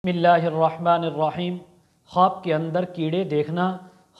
बिस्मिल्लाहिर्रहमानिर्रहीम। ख्वाब के अंदर कीड़े देखना,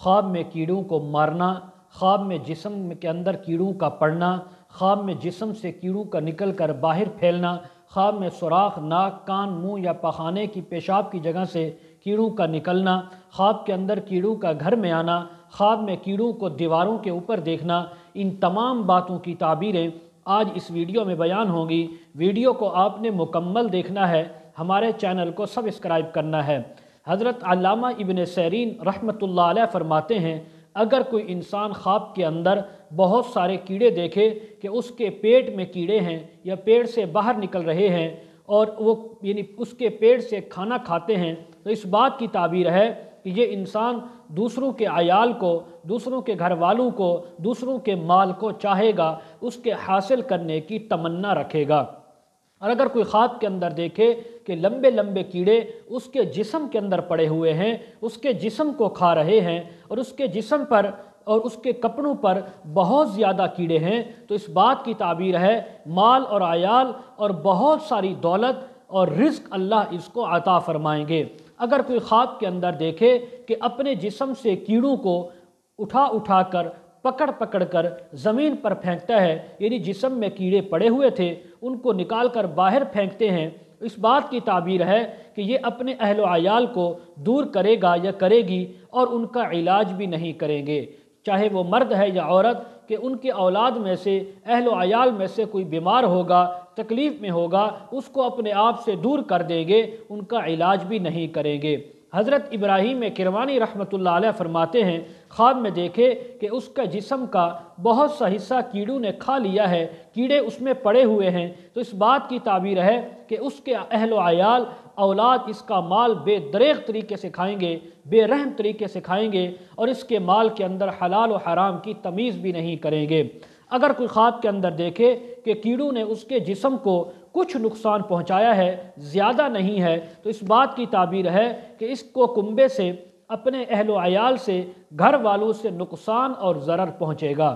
ख्वाब में कीड़ों को मारना, ख्वाब में जिस्म के अंदर कीड़ों का पड़ना, ख्वाब में जिस्म से कीड़ों का निकल कर बाहर फैलना, ख्वाब में सुराख नाक कान मुंह या पखाने की पेशाब की जगह से कीड़ों का निकलना, ख्वाब के अंदर कीड़ों का घर में आना, ख्वाब में कीड़ों को दीवारों के ऊपर देखना, इन तमाम बातों की ताबीरें आज इस वीडियो में बयान होंगी। वीडियो को आपने मुकम्मल देखना है, हमारे चैनल को सब्सक्राइब करना है। हज़रत अल्लामा इब्न सीरीन रहमतुल्लाह अलैह फरमाते हैं, अगर कोई इंसान ख्वाब के अंदर बहुत सारे कीड़े देखे कि उसके पेट में कीड़े हैं या पेट से बाहर निकल रहे हैं और वो यानी उसके पेट से खाना खाते हैं, तो इस बात की ताबीर है कि ये इंसान दूसरों के अयाल को, दूसरों के घर वालों को, दूसरों के माल को चाहेगा, उसके हासिल करने की तमन्ना रखेगा। और अगर कोई ख्वाब के अंदर देखे कि लंबे लंबे कीड़े उसके जिस्म के अंदर पड़े हुए हैं, उसके जिस्म को खा रहे हैं और उसके जिस्म पर और उसके कपड़ों पर बहुत ज़्यादा कीड़े हैं, तो इस बात की ताबीर है माल और आयाल और बहुत सारी दौलत और रिज़्क अल्लाह इसको अता फरमाएंगे। अगर कोई ख्वाब के अंदर देखे कि अपने जिस्म से कीड़ों को उठा उठा कर पकड़ पकड़ कर ज़मीन पर फेंकता है, यानी जिस्म में कीड़े पड़े हुए थे उनको निकाल कर बाहर फेंकते हैं, इस बात की ताबीर है कि ये अपने अहल आयाल को दूर करेगा या करेगी और उनका इलाज भी नहीं करेंगे। चाहे वो मर्द है या औरत, कि उनके औलाद में से अहल आयाल में से कोई बीमार होगा, तकलीफ़ में होगा, उसको अपने आप से दूर कर देंगे, उनका इलाज भी नहीं करेंगे। हज़रत इब्राहीम किरमानी रहमतुल्लाह अलैह फरमाते हैं, ख्वाब में देखे कि उसका जिस्म का बहुत सा हिस्सा कीड़ों ने खा लिया है, कीड़े उसमें पड़े हुए हैं, तो इस बात की ताबीर है कि उसके अहल आयाल औलाद इसका माल बेदरेग तरीके से खाएंगे, बेरहम तरीके से खाएंगे और इसके माल के अंदर हलाल और हराम की तमीज़ भी नहीं करेंगे। अगर कोई ख्वाब के अंदर देखे कि कीड़ों ने उसके जिस्म को कुछ नुकसान पहुंचाया है, ज़्यादा नहीं है, तो इस बात की ताबीर है कि इसको कुंबे से, अपने अहल आयाल से, घर वालों से नुकसान और ज़रर पहुंचेगा।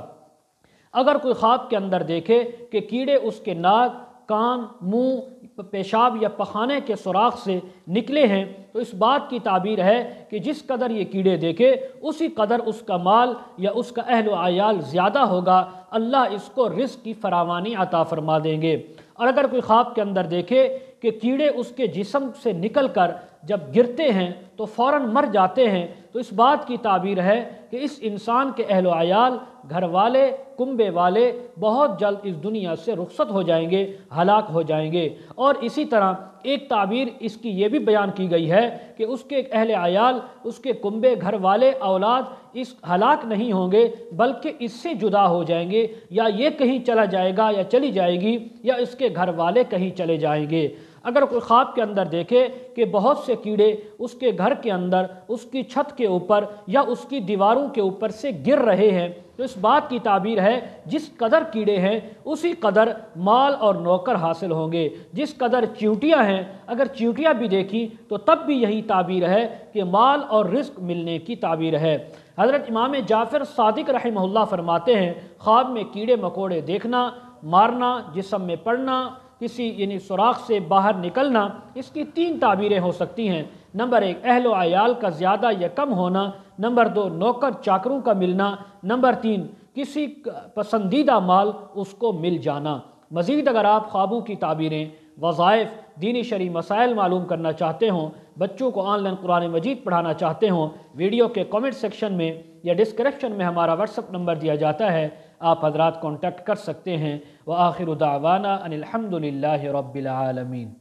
अगर कोई ख्वाब के अंदर देखे कि कीड़े उसके नाक कान मुंह पेशाब या पखाने के सुराख से निकले हैं, तो इस बात की ताबीर है कि जिस कदर ये कीड़े देखे उसी कदर उसका माल या उसका अहल आयाल ज़्यादा होगा, अल्लाह इसको रिज़्क की फरावानी अता फरमा देंगे। और अगर कोई ख्वाब के अंदर देखे कि कीड़े उसके जिस्म से निकल कर जब गिरते हैं तो फ़ौरन मर जाते हैं, तो इस बात की ताबीर है कि इस इंसान के अहल आयाल, घर वाले, कुंबे वाले बहुत जल्द इस दुनिया से रुखसत हो जाएंगे, हलाक हो जाएंगे। और इसी तरह एक ताबीर इसकी ये भी बयान की गई है कि उसके अहल आयाल, उसके कुंबे, घर वाले, औलाद इस हलाक नहीं होंगे बल्कि इससे जुदा हो जाएंगे, या ये कहीं चला जाएगा या चली जाएगी, या इसके घर वाले कहीं चले जाएंगे। अगर कोई ख्वाब के अंदर देखे कि बहुत से कीड़े उसके घर के अंदर, उसकी छत के ऊपर या उसकी दीवारों के ऊपर से गिर रहे हैं, तो इस बात की ताबीर है जिस कदर कीड़े हैं उसी कदर माल और नौकर हासिल होंगे। जिस कदर चींटियाँ हैं, अगर चींटियाँ भी देखी तो तब भी यही ताबीर है कि माल और रिज़्क मिलने की ताबीर है। हज़रत इमाम जाफ़र सादिक रहमहुल्लाह फरमाते हैं, ख्वाब में कीड़े मकोड़े देखना, मारना, जिस्म में पड़ना, किसी यानी सुराख से बाहर निकलना, इसकी तीन ताबीरें हो सकती हैं। नंबर 1 अहल आयाल का ज़्यादा या कम होना, नंबर 2 नौकर चाकरों का मिलना, नंबर 3 किसी पसंदीदा माल उसको मिल जाना। मज़ीद अगर आप ख्वाबों की ताबीरें, वज़ाइफ, दीनी शरई मसाइल मालूम करना चाहते हों, बच्चों को ऑनलाइन कुरान मजीद पढ़ाना चाहते हों, वीडियो के कमेंट सेक्शन में या डिस्क्रिप्शन में हमारा व्हाट्सअप नंबर दिया जाता है, आप हज़रात कॉन्टैक्ट कर सकते हैं। व आखिरु दावाना अनिल हम्दुलिल्लाहि रब्बिल आलमीन।